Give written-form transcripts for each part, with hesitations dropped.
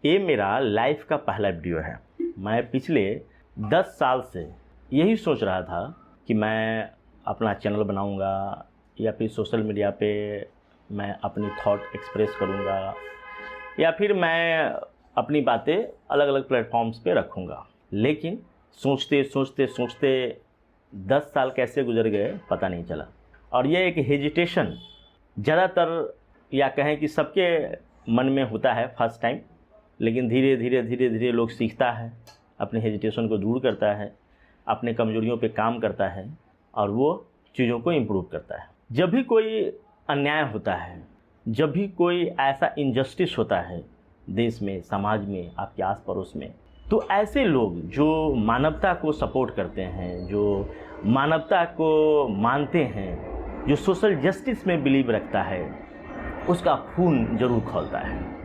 ये मेरा लाइफ का पहला वीडियो है। मैं पिछले 10 साल से यही सोच रहा था कि मैं अपना चैनल बनाऊंगा या फिर सोशल मीडिया पे मैं अपनी थॉट एक्सप्रेस करूंगा या फिर मैं अपनी बातें अलग अलग प्लेटफॉर्म्स पे रखूंगा। लेकिन सोचते सोचते सोचते 10 साल कैसे गुजर गए पता नहीं चला। और ये एक हेजिटेशन ज़्यादातर या कहें कि सबके मन में होता है फर्स्ट टाइम, लेकिन धीरे धीरे लोग सीखता है, अपने हेजिटेशन को दूर करता है, अपने कमजोरियों पे काम करता है और वो चीज़ों को इम्प्रूव करता है। जब भी कोई अन्याय होता है, जब भी कोई ऐसा इनजस्टिस होता है देश में, समाज में, आपके आस पड़ोस में, तो ऐसे लोग जो मानवता को सपोर्ट करते हैं, जो मानवता को मानते हैं, जो सोशल जस्टिस में बिलीव रखता है, उसका खून ज़रूर खौलता है।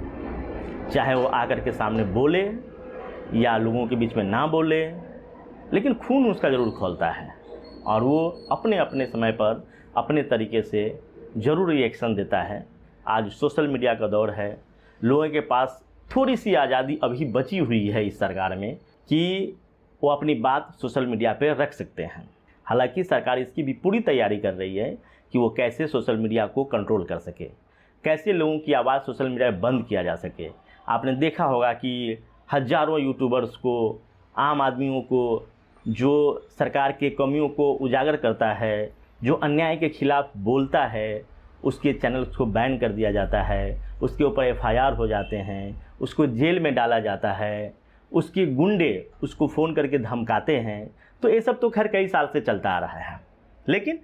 चाहे वो आकर के सामने बोले या लोगों के बीच में ना बोले, लेकिन खून उसका ज़रूर खौलता है और वो अपने अपने समय पर अपने तरीके से ज़रूर रिएक्शन देता है। आज सोशल मीडिया का दौर है, लोगों के पास थोड़ी सी आज़ादी अभी बची हुई है इस सरकार में कि वो अपनी बात सोशल मीडिया पे रख सकते हैं। हालांकि सरकार इसकी भी पूरी तैयारी कर रही है कि वो कैसे सोशल मीडिया को कंट्रोल कर सके, कैसे लोगों की आवाज़ सोशल मीडिया में बंद किया जा सके। आपने देखा होगा कि हज़ारों यूट्यूबर्स को, आम आदमियों को, जो सरकार के कमियों को उजागर करता है, जो अन्याय के खिलाफ़ बोलता है, उसके चैनल्स को बैन कर दिया जाता है, उसके ऊपर FIR हो जाते हैं, उसको जेल में डाला जाता है, उसके गुंडे उसको फ़ोन करके धमकाते हैं। तो ये सब तो खैर कई साल से चलता आ रहा है, लेकिन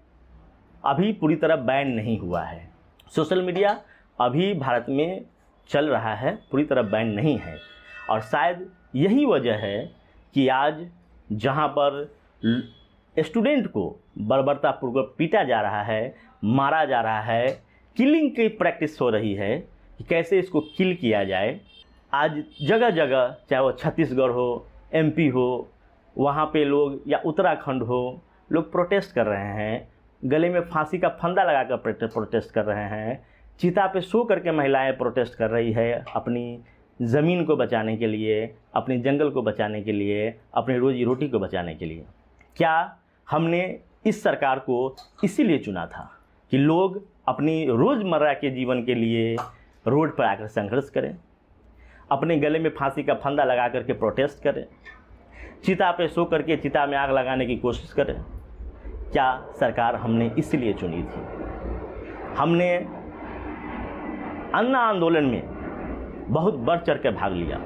अभी पूरी तरह बैन नहीं हुआ है। सोशल मीडिया अभी भारत में चल रहा है, पूरी तरह बैन नहीं है। और शायद यही वजह है कि आज जहां पर स्टूडेंट को बर्बरतापूर्वक पीटा जा रहा है, मारा जा रहा है, किलिंग की प्रैक्टिस हो रही है कि कैसे इसको किल किया जाए, आज जगह जगह, चाहे वो छत्तीसगढ़ हो, MP हो, वहाँ पे लोग, या उत्तराखंड हो, लोग प्रोटेस्ट कर रहे हैं, गले में फांसी का फंदा लगाकर प्रोटेस्ट कर रहे हैं, चिता पे सो करके महिलाएं प्रोटेस्ट कर रही है अपनी ज़मीन को बचाने के लिए, अपने जंगल को बचाने के लिए, अपनी रोजी रोटी को बचाने के लिए। क्या हमने इस सरकार को इसीलिए चुना था कि लोग अपनी रोज़मर्रा के जीवन के लिए रोड पर आकर संघर्ष करें, अपने गले में फांसी का फंदा लगा करके प्रोटेस्ट करें, चिता पे सो करके चिता में आग लगाने की कोशिश करें? क्या सरकार हमने इसलिए चुनी थी? हमने अन्ना आंदोलन में बहुत बढ़ चढ़ के भाग लिया,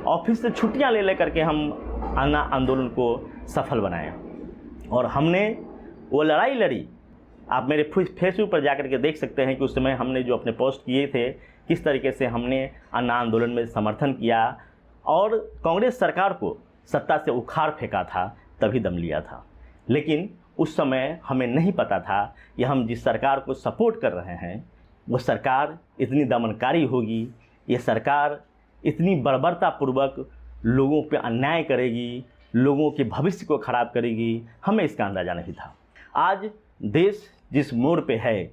ऑफिस से छुट्टियां ले करके हम अन्ना आंदोलन को सफल बनाए और हमने वो लड़ाई लड़ी। आप मेरे फेसबुक पर जाकर के देख सकते हैं कि उस समय हमने जो अपने पोस्ट किए थे, किस तरीके से हमने अन्ना आंदोलन में समर्थन किया और कांग्रेस सरकार को सत्ता से उखाड़ फेंका था, तभी दम लिया था। लेकिन उस समय हमें नहीं पता था कि हम जिस सरकार को सपोर्ट कर रहे हैं वो सरकार इतनी दमनकारी होगी, ये सरकार इतनी बर्बरतापूर्वक लोगों पे अन्याय करेगी, लोगों के भविष्य को ख़राब करेगी, हमें इसका अंदाज़ा नहीं था। आज देश जिस मोड़ पे है,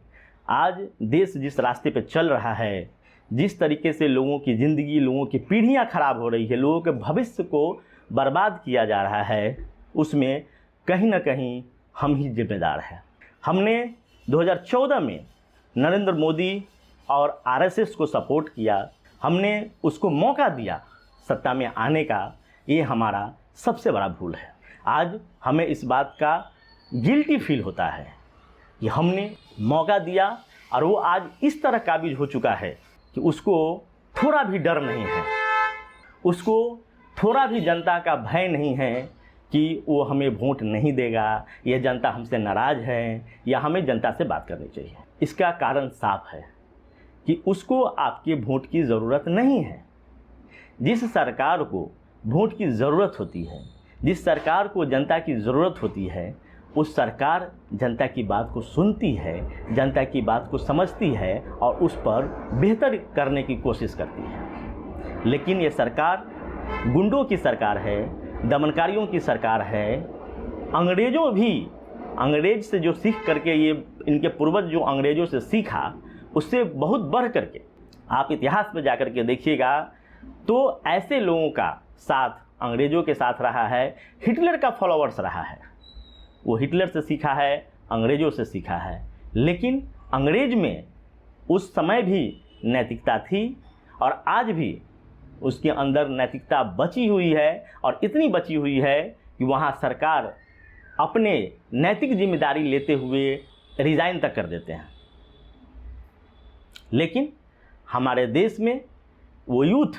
आज देश जिस रास्ते पे चल रहा है, जिस तरीके से लोगों की ज़िंदगी, लोगों की पीढ़ियाँ ख़राब हो रही है, लोगों के भविष्य को बर्बाद किया जा रहा है, उसमें कहीं ना कहीं हम ही जिम्मेदार हैं। हमने 2014 में नरेंद्र मोदी और RSS को सपोर्ट किया, हमने उसको मौका दिया सत्ता में आने का, ये हमारा सबसे बड़ा भूल है। आज हमें इस बात का गिल्टी फील होता है कि हमने मौका दिया और वो आज इस तरह काबिज हो चुका है कि उसको थोड़ा भी डर नहीं है, उसको थोड़ा भी जनता का भय नहीं है कि वो हमें वोट नहीं देगा, यह जनता हमसे नाराज़ है या हमें जनता से बात करनी चाहिए। इसका कारण साफ है कि उसको आपके वोट की ज़रूरत नहीं है। जिस सरकार को वोट की ज़रूरत होती है, जिस सरकार को जनता की ज़रूरत होती है, उस सरकार जनता की बात को सुनती है, जनता की बात को समझती है और उस पर बेहतर करने की कोशिश करती है। लेकिन ये सरकार गुंडों की सरकार है, दमनकारियों की सरकार है। अंग्रेज से जो सीख करके, ये इनके पूर्वज जो अंग्रेज़ों से सीखा, उससे बहुत बढ़ करके आप इतिहास में जाकर के देखिएगा, तो ऐसे लोगों का साथ अंग्रेज़ों के साथ रहा है, हिटलर का फॉलोअर्स रहा है। वो हिटलर से सीखा है, अंग्रेज़ों से सीखा है, लेकिन अंग्रेज में उस समय भी नैतिकता थी और आज भी उसके अंदर नैतिकता बची हुई है, और इतनी बची हुई है कि वहाँ सरकार अपने नैतिक जिम्मेदारी लेते हुए रिज़ाइन तक कर देते हैं। लेकिन हमारे देश में वो यूथ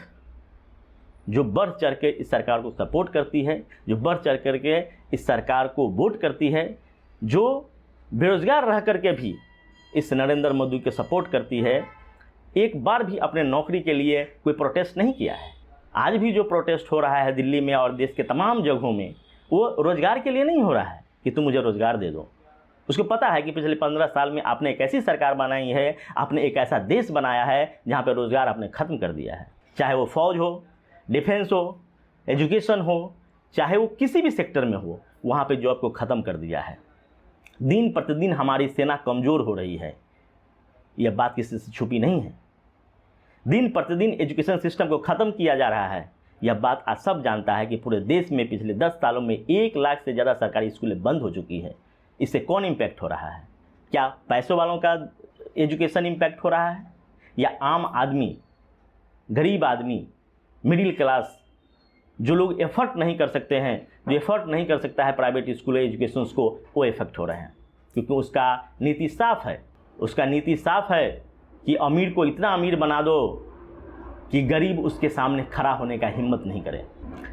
जो बढ़ चढ़ के इस सरकार को सपोर्ट करती है, जो बढ़ चढ़ कर के इस सरकार को वोट करती है, जो बेरोज़गार रह कर के भी इस नरेंद्र मोदी को सपोर्ट करती है, एक बार भी अपने नौकरी के लिए कोई प्रोटेस्ट नहीं किया है। आज भी जो प्रोटेस्ट हो रहा है दिल्ली में और देश के तमाम जगहों में, वो रोज़गार के लिए नहीं हो रहा है कि तुम मुझे रोज़गार दे दो। उसको पता है कि पिछले 15 साल में आपने एक ऐसी सरकार बनाई है, आपने एक ऐसा देश बनाया है जहाँ पे रोज़गार आपने ख़त्म कर दिया है। चाहे वो फौज हो, डिफेंस हो, एजुकेशन हो, चाहे वो किसी भी सेक्टर में हो, वहाँ पे जॉब को ख़त्म कर दिया है। दिन प्रतिदिन हमारी सेना कमज़ोर हो रही है, यह बात किसी से छुपी नहीं है। दिन प्रतिदिन एजुकेशन सिस्टम को ख़त्म किया जा रहा है, यह बात आज सब जानता है कि पूरे देश में पिछले 10 सालों में 1 लाख से ज़्यादा सरकारी स्कूलें बंद हो चुकी है। इससे कौन इम्पैक्ट हो रहा है? क्या पैसों वालों का एजुकेशन इम्पैक्ट हो रहा है, या आम आदमी, गरीब आदमी, मिडिल क्लास, जो लोग एफर्ट नहीं कर सकते हैं, जो एफर्ट नहीं कर सकता है प्राइवेट स्कूल एजुकेशन को, वो इफेक्ट हो रहे हैं? क्योंकि उसका नीति साफ है। उसका नीति साफ है कि अमीर को इतना अमीर बना दो कि गरीब उसके सामने खड़ा होने का हिम्मत नहीं करे।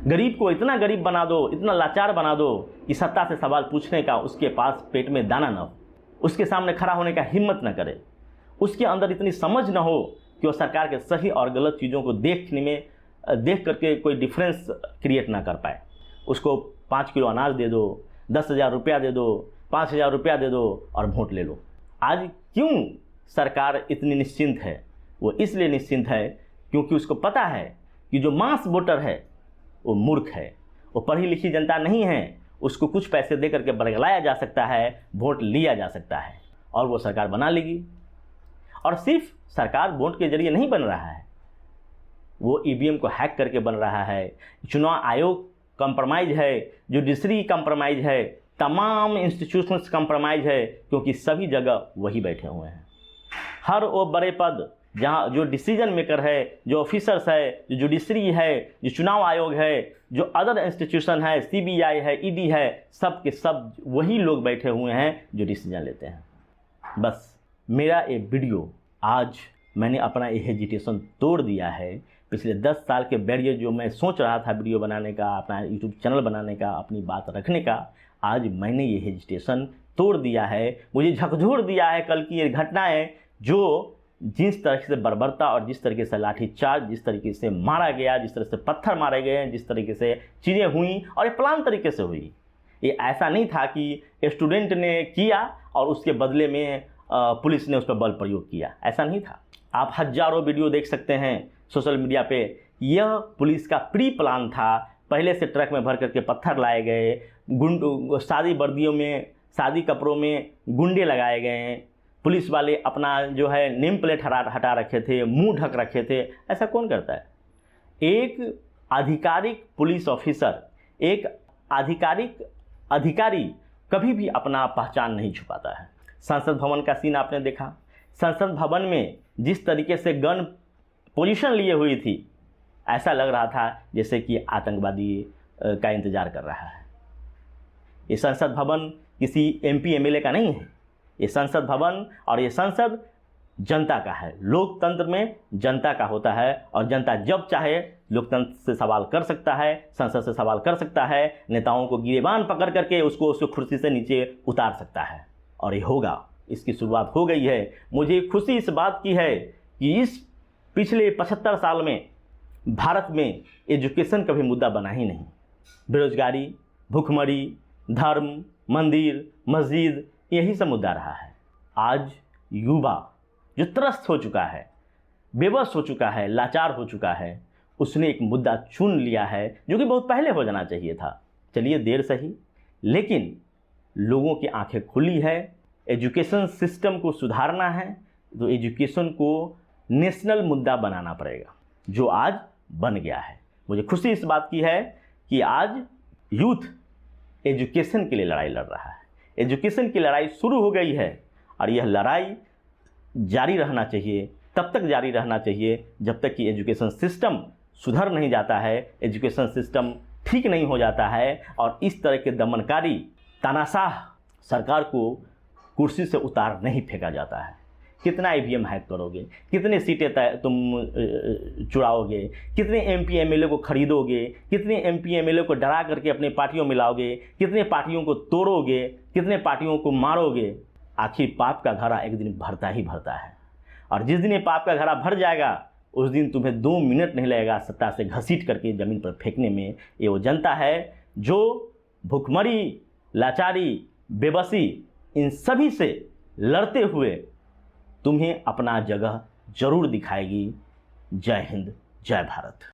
गरीब को इतना गरीब बना दो, इतना लाचार बना दो कि सत्ता से सवाल पूछने का उसके पास पेट में दाना न हो, उसके सामने खड़ा होने का हिम्मत न करे, उसके अंदर इतनी समझ न हो कि वो सरकार के सही और गलत चीज़ों को देख करके कोई डिफरेंस क्रिएट ना कर पाए। उसको 5 किलो अनाज दे दो, 10,000 रुपया दे दो, 5,000 रुपया दे दो और वोट ले लो। आज क्यों सरकार इतनी निश्चिंत है? वो इसलिए निश्चिंत है क्योंकि उसको पता है कि जो मास वोटर है वो मूर्ख है, वो पढ़ी लिखी जनता नहीं है। उसको कुछ पैसे दे करके बरगलाया जा सकता है, वोट लिया जा सकता है और वो सरकार बना लेगी। और सिर्फ सरकार वोट के जरिए नहीं बन रहा है, वो ईवीएम को हैक करके बन रहा है। चुनाव आयोग कंप्रोमाइज़ है, जुडिशरी कंप्रोमाइज़ है, तमाम इंस्टीट्यूशंस कंप्रोमाइज़ है, क्योंकि सभी जगह वही बैठे हुए हैं। हर वो बड़े पद जहाँ जो डिसीजन मेकर है, जो ऑफिसर्स है, जो जुडिशरी है, जो चुनाव आयोग है, जो अदर इंस्टीट्यूशन है, सीबीआई है, ईडी है, सब के सब वही लोग बैठे हुए हैं जो डिसीजन लेते हैं। बस मेरा ये वीडियो आज मैंने अपना ये हेजिटेशन तोड़ दिया है। पिछले 10 साल के बैरियर जो मैं सोच रहा था वीडियो बनाने का, अपना यूट्यूब चैनल बनाने का, अपनी बात रखने का, आज मैंने ये हेजिटेशन तोड़ दिया है। मुझे झकझोर दिया है कल की ये घटनाएं, जो जिस तरह से बर्बरता और जिस तरीके से लाठीचार्ज, जिस तरीके से मारा गया, जिस तरह से पत्थर मारे गए, जिस तरीके से चीज़ें हुई, और ये प्लान तरीके से हुई। ये ऐसा नहीं था कि स्टूडेंट ने किया और उसके बदले में पुलिस ने उस पर बल प्रयोग किया, ऐसा नहीं था। आप हज़ारों वीडियो देख सकते हैं सोशल मीडिया पे। यह पुलिस का प्री प्लान था। पहले से ट्रक में भर करके पत्थर लाए गए, शादी वर्दियों में, शादी कपड़ों में गुंडे लगाए गए, पुलिस वाले अपना जो है नेम प्लेट हटा रखे थे, मुंह ढक रखे थे। ऐसा कौन करता है? एक आधिकारिक पुलिस ऑफिसर, एक आधिकारिक अधिकारी कभी भी अपना पहचान नहीं छुपाता है। संसद भवन का सीन आपने देखा। संसद भवन में जिस तरीके से गन पोजीशन लिए हुई थी, ऐसा लग रहा था जैसे कि आतंकवादी का इंतज़ार कर रहा है। ये संसद भवन किसी एमपी एमएलए का नहीं है। ये संसद भवन और ये संसद जनता का है। लोकतंत्र में जनता का होता है और जनता जब चाहे लोकतंत्र से सवाल कर सकता है, संसद से सवाल कर सकता है, नेताओं को गिरेबान पकड़ करके उसको कुर्सी से नीचे उतार सकता है। और ये होगा, इसकी शुरुआत हो गई है। मुझे खुशी इस बात की है कि इस पिछले 75 साल में भारत में एजुकेशन कभी मुद्दा बना ही नहीं। बेरोजगारी, भूखमरी, धर्म, मंदिर, मस्जिद, यही सब मुद्दा रहा है। आज युवा जो त्रस्त हो चुका है, बेबस हो चुका है, लाचार हो चुका है, उसने एक मुद्दा चुन लिया है जो कि बहुत पहले हो जाना चाहिए था। चलिए देर सही, लेकिन लोगों की आंखें खुली है। एजुकेशन सिस्टम को सुधारना है तो एजुकेशन को नेशनल मुद्दा बनाना पड़ेगा। जो आज बन गया है। मुझे खुशी इस बात की है कि आज यूथ एजुकेशन के लिए लड़ाई लड़ रहा है। एजुकेशन की लड़ाई शुरू हो गई है और यह लड़ाई जारी रहना चाहिए, तब तक जारी रहना चाहिए जब तक कि एजुकेशन सिस्टम सुधर नहीं जाता है, एजुकेशन सिस्टम ठीक नहीं हो जाता है और इस तरह के दमनकारी तानाशाह सरकार को कुर्सी से उतार नहीं फेंका जाता है। कितना ईवीएम हैक करोगे, कितने सीटें तुम चुराओगे, कितने एमपी एमएलए को खरीदोगे, कितने एमपी एमएलए को डरा करके अपने पार्टियों में लाओगे, कितने पार्टियों को तोड़ोगे, कितने पार्टियों को मारोगे। आखिर पाप का घड़ा एक दिन भरता ही भरता है और जिस दिन ये पाप का घड़ा भर जाएगा उस दिन तुम्हें 2 मिनट नहीं लगेगा सत्ता से घसीट करके ज़मीन पर फेंकने में। ये वो जनता है जो भुखमरी, लाचारी, बेबसी इन सभी से लड़ते हुए तुम्हें अपना जगह जरूर दिखाएगी। जय हिंद, जय भारत।